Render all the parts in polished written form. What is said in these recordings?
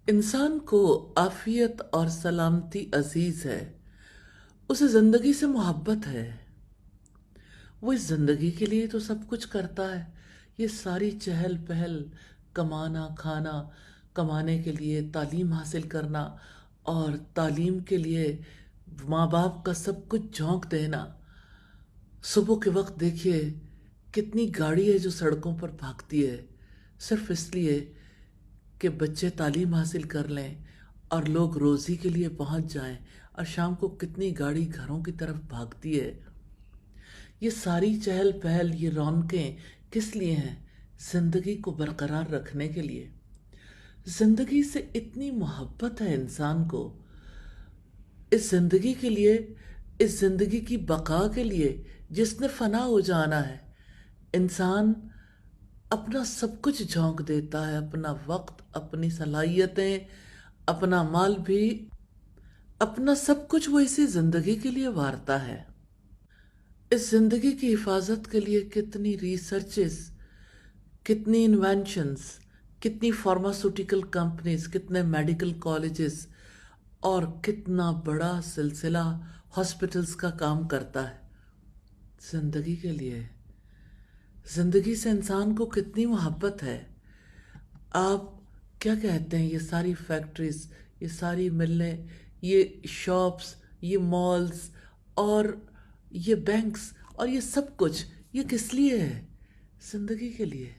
انسان کو عافیت اور سلامتی عزیز ہے، اسے زندگی سے محبت ہے، وہ اس زندگی کے لیے تو سب کچھ کرتا ہے۔ یہ ساری چہل پہل، کمانا کھانا، کمانے کے لیے تعلیم حاصل کرنا اور تعلیم کے لیے ماں باپ کا سب کچھ جھونک دینا۔ صبح کے وقت دیکھیے کتنی گاڑی ہے جو سڑکوں پر بھاگتی ہے، صرف اس لیے کہ بچے تعلیم حاصل کر لیں اور لوگ روزی کے لیے پہنچ جائیں، اور شام کو کتنی گاڑی گھروں کی طرف بھاگتی ہے۔ یہ ساری چہل پہل، یہ رونقیں کس لیے ہیں؟ زندگی کو برقرار رکھنے کے لیے۔ زندگی سے اتنی محبت ہے انسان کو، اس زندگی کے لیے، اس زندگی کی بقا کے لیے جس نے فنا ہو جانا ہے۔ انسان اپنا سب کچھ جھونک دیتا ہے، اپنا وقت، اپنی صلاحیتیں، اپنا مال بھی، اپنا سب کچھ وہ اسی زندگی کے لیے وارتا ہے۔ اس زندگی کی حفاظت کے لیے کتنی ریسرچز، کتنی انوینشنز، کتنی فارماسوٹیکل کمپنیز، کتنے میڈیکل کالجز اور کتنا بڑا سلسلہ ہاسپٹلز کا کام کرتا ہے زندگی کے لیے۔ زندگی سے انسان کو کتنی محبت ہے۔ آپ کیا کہتے ہیں؟ یہ ساری فیکٹریز، یہ ساری ملیں، یہ شاپس، یہ مالز اور یہ بینکس اور یہ سب کچھ، یہ کس لیے ہے؟ زندگی کے لیے۔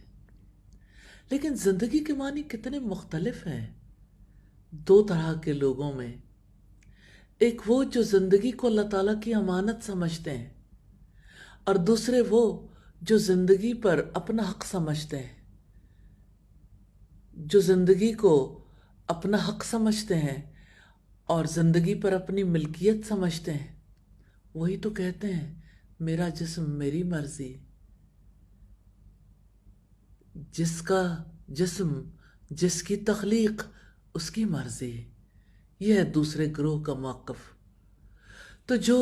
لیکن زندگی کے معنی کتنے مختلف ہیں دو طرح کے لوگوں میں۔ ایک وہ جو زندگی کو اللہ تعالیٰ کی امانت سمجھتے ہیں، اور دوسرے وہ جو زندگی پر اپنا حق سمجھتے ہیں۔ جو زندگی کو اپنا حق سمجھتے ہیں اور زندگی پر اپنی ملکیت سمجھتے ہیں، وہی تو کہتے ہیں میرا جسم میری مرضی۔ جس کا جسم، جس کی تخلیق، اس کی مرضی۔ یہ ہے دوسرے گروہ کا موقف۔ تو جو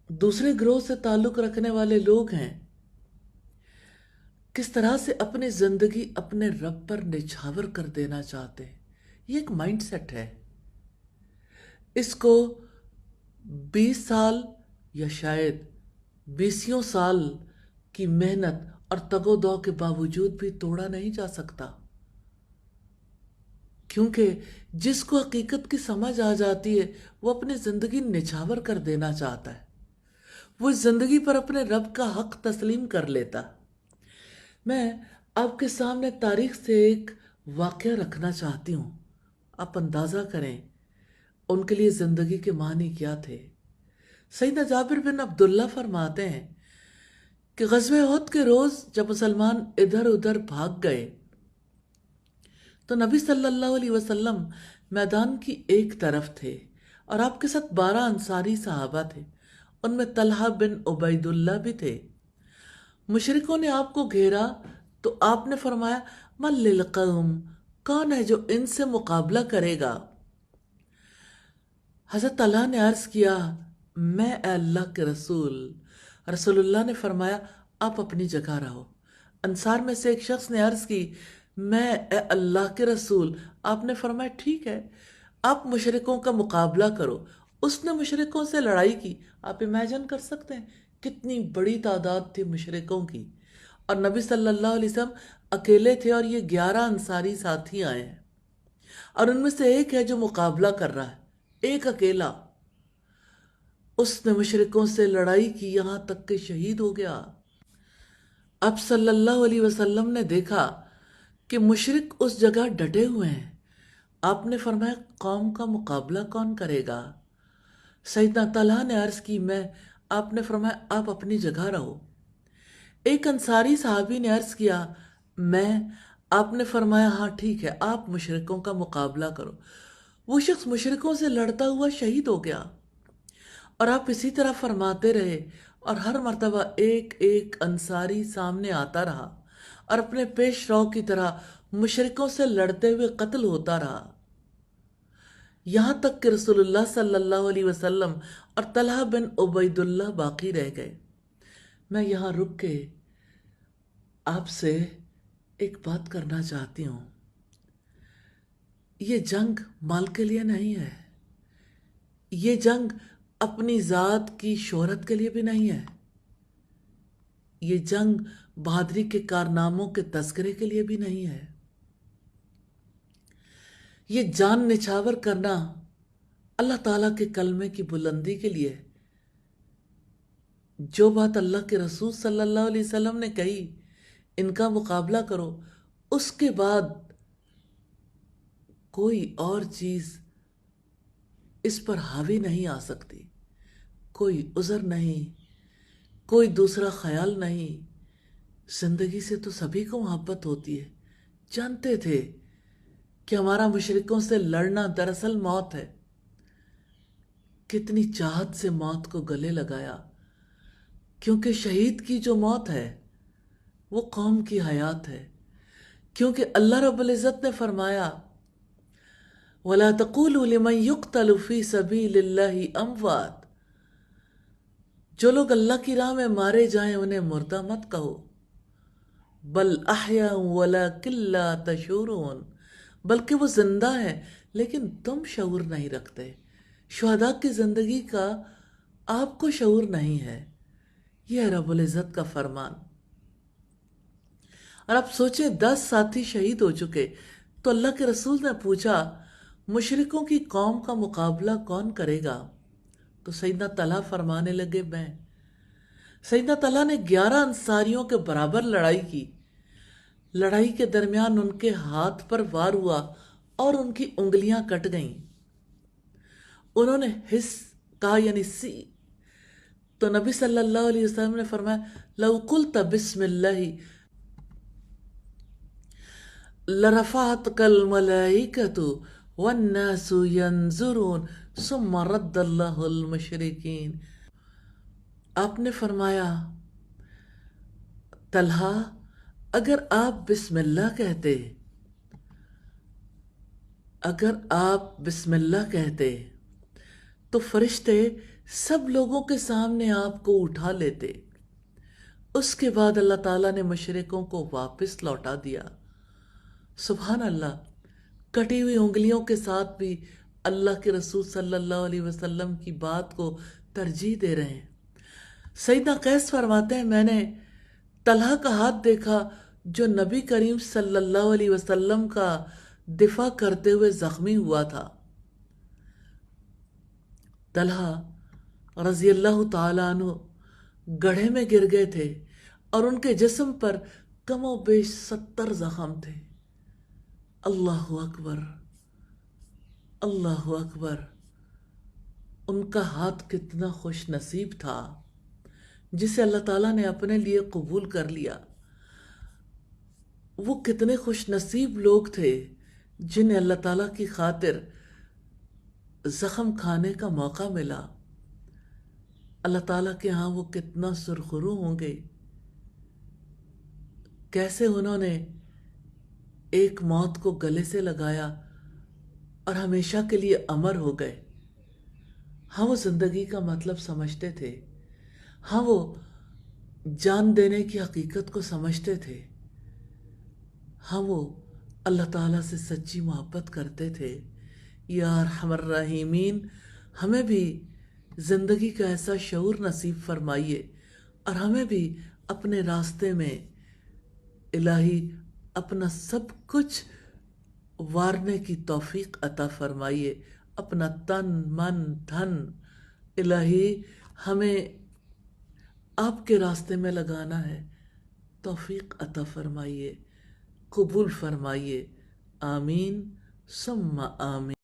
دوسرے گروہ سے تعلق رکھنے والے لوگ ہیں، کس طرح سے اپنی زندگی اپنے رب پر نچھاور کر دینا چاہتے ہیں، یہ ایک مائنڈ سیٹ ہے۔ اس کو 20 سال یا شاید 20 سال کی محنت اور تگ و دو کے باوجود بھی توڑا نہیں جا سکتا، کیونکہ جس کو حقیقت کی سمجھ آ جاتی ہے وہ اپنی زندگی نچھاور کر دینا چاہتا ہے، وہ اس زندگی پر اپنے رب کا حق تسلیم کر لیتا۔ میں آپ کے سامنے تاریخ سے ایک واقعہ رکھنا چاہتی ہوں، آپ اندازہ کریں ان کے لیے زندگی کے معنی کیا تھے۔ سیدنا جابر بن عبداللہ فرماتے ہیں کہ غزوہ احد کے روز جب مسلمان ادھر ادھر بھاگ گئے تو نبی صلی اللہ علیہ وسلم میدان کی ایک طرف تھے، اور آپ کے ساتھ 12 انصاری صحابہ تھے، ان میں طلحہ بن عبید اللہ بھی تھے۔ مشرکوں نے آپ کو گھیرا تو آپ نے فرمایا من للقوم، کون ہے جو ان سے مقابلہ کرے گا؟ حضرت طلحہ نے عرض کیا میں اے اللہ کے رسول۔ رسول اللہ نے فرمایا آپ اپنی جگہ رہو۔ انصار میں سے ایک شخص نے عرض کی میں اے اللہ کے رسول۔ آپ نے فرمایا ٹھیک ہے، آپ مشرکوں کا مقابلہ کرو۔ اس نے مشرکوں سے لڑائی کی۔ آپ امیجن کر سکتے ہیں کتنی بڑی تعداد تھی مشرکوں کی، اور نبی صلی اللہ علیہ وسلم اکیلے تھے، اور یہ 11 انصاری ساتھی آئے ہیں، اور ان میں سے ایک ہے جو مقابلہ کر رہا ہے، ایک اکیلا۔ اس نے مشرکوں سے لڑائی کی یہاں تک کہ شہید ہو گیا۔ اب صلی اللہ علیہ وسلم نے دیکھا کہ مشرک اس جگہ ڈٹے ہوئے ہیں۔ آپ نے فرمایا قوم کا مقابلہ کون کرے گا؟ سیدنا طلحہ نے عرض کی میں۔ آپ نے فرمایا آپ اپنی جگہ رہو۔ ایک انصاری صحابی نے عرض کیا میں۔ آپ نے فرمایا ہاں ٹھیک ہے، آپ مشرکوں کا مقابلہ کرو۔ وہ شخص مشرکوں سے لڑتا ہوا شہید ہو گیا، اور آپ اسی طرح فرماتے رہے، اور ہر مرتبہ ایک ایک انصاری سامنے آتا رہا اور اپنے پیش رو کی طرح مشرکوں سے لڑتے ہوئے قتل ہوتا رہا، یہاں تک کہ رسول اللہ صلی اللہ علیہ وسلم اور طلحہ بن عبید اللہ باقی رہ گئے۔ میں یہاں رک کے آپ سے ایک بات کرنا چاہتی ہوں۔ یہ جنگ مال کے لیے نہیں ہے، یہ جنگ اپنی ذات کی شہرت کے لیے بھی نہیں ہے، یہ جنگ بہادری کے کارناموں کے تذکرے کے لیے بھی نہیں ہے، یہ جان نچھاور کرنا اللہ تعالیٰ کے کلمے کی بلندی کے لیے ہے۔ جو بات اللہ کے رسول صلی اللہ علیہ وسلم نے کہی ان کا مقابلہ کرو، اس کے بعد کوئی اور چیز اس پر حاوی نہیں آ سکتی، کوئی عذر نہیں، کوئی دوسرا خیال نہیں۔ زندگی سے تو سبھی کو محبت ہوتی ہے، جانتے تھے کہ ہمارا مشرکوں سے لڑنا دراصل موت ہے، کتنی چاہت سے موت کو گلے لگایا، کیونکہ شہید کی جو موت ہے وہ قوم کی حیات ہے، کیونکہ اللہ رب العزت نے فرمایا وَلَا تَقُولُوا لِمَنْ يُقْتَلُ فِي سَبِيلِ اللَّهِ أَمْوَاتٌ، جو لوگ اللہ کی راہ میں مارے جائیں انہیں مردہ مت کہو، بل احیاء وَلَكِنْ لَا تَشْعُرُونَ، بلکہ وہ زندہ ہیں لیکن تم شعور نہیں رکھتے، شہداء کی زندگی کا آپ کو شعور نہیں ہے۔ یہ ہے رب العزت کا فرمان۔ اور آپ سوچیں 10 ساتھی شہید ہو چکے، تو اللہ کے رسول نے پوچھا مشرکوں کی قوم کا مقابلہ کون کرے گا؟ تو سیدنا طلحہ فرمانے لگے میں۔ سیدنا طلحہ نے 11 انصاریوں کے برابر لڑائی کی، لڑائی کے درمیان ان کے ہاتھ پر وار ہوا اور ان کی انگلیاں کٹ گئیں، انہوں نے حس کہا یعنی سی، تو نبی صلی اللہ علیہ وسلم نے فرمایا لو قلت بسم اللہ لرفعتك الملائکة والناس ينظرون ثم رد اللہ المشرکین۔ آپ نے فرمایا طلحہ اگر آپ بسم اللہ کہتے، اگر آپ بسم اللہ کہتے تو فرشتے سب لوگوں کے سامنے آپ کو اٹھا لیتے۔ اس کے بعد اللہ تعالیٰ نے مشرکوں کو واپس لوٹا دیا۔ سبحان اللہ، کٹی ہوئی انگلیوں کے ساتھ بھی اللہ کے رسول صلی اللہ علیہ وسلم کی بات کو ترجیح دے رہے ہیں۔ سیدنا قیس فرماتے ہیں میں نے طلحہ کا ہاتھ دیکھا جو نبی کریم صلی اللہ علیہ وسلم کا دفاع کرتے ہوئے زخمی ہوا تھا۔ طلحہ رضی اللہ تعالیٰ عنہ گڑھے میں گر گئے تھے اور ان کے جسم پر کم و بیش 70 زخم تھے۔ اللہ اکبر، اللہ اکبر، ان کا ہاتھ کتنا خوش نصیب تھا جسے اللہ تعالیٰ نے اپنے لیے قبول کر لیا۔ وہ کتنے خوش نصیب لوگ تھے جنہیں اللہ تعالیٰ کی خاطر زخم کھانے کا موقع ملا۔ اللہ تعالیٰ کے ہاں وہ کتنا سرخرو ہوں گے، کیسے انہوں نے ایک موت کو گلے سے لگایا اور ہمیشہ کے لیے امر ہو گئے۔ ہاں وہ زندگی کا مطلب سمجھتے تھے، ہاں وہ جان دینے کی حقیقت کو سمجھتے تھے، ہاں وہ اللہ تعالیٰ سے سچی محبت کرتے تھے۔ یا ارحم الراحمین، ہمیں بھی زندگی کا ایسا شعور نصیب فرمائیے اور ہمیں بھی اپنے راستے میں الہی اپنا سب کچھ وارنے کی توفیق عطا فرمائیے، اپنا تن من دھن الہی ہمیں آپ کے راستے میں لگانا ہے، توفیق عطا فرمائیے، قبول فرمائیے، آمین ثم آمین۔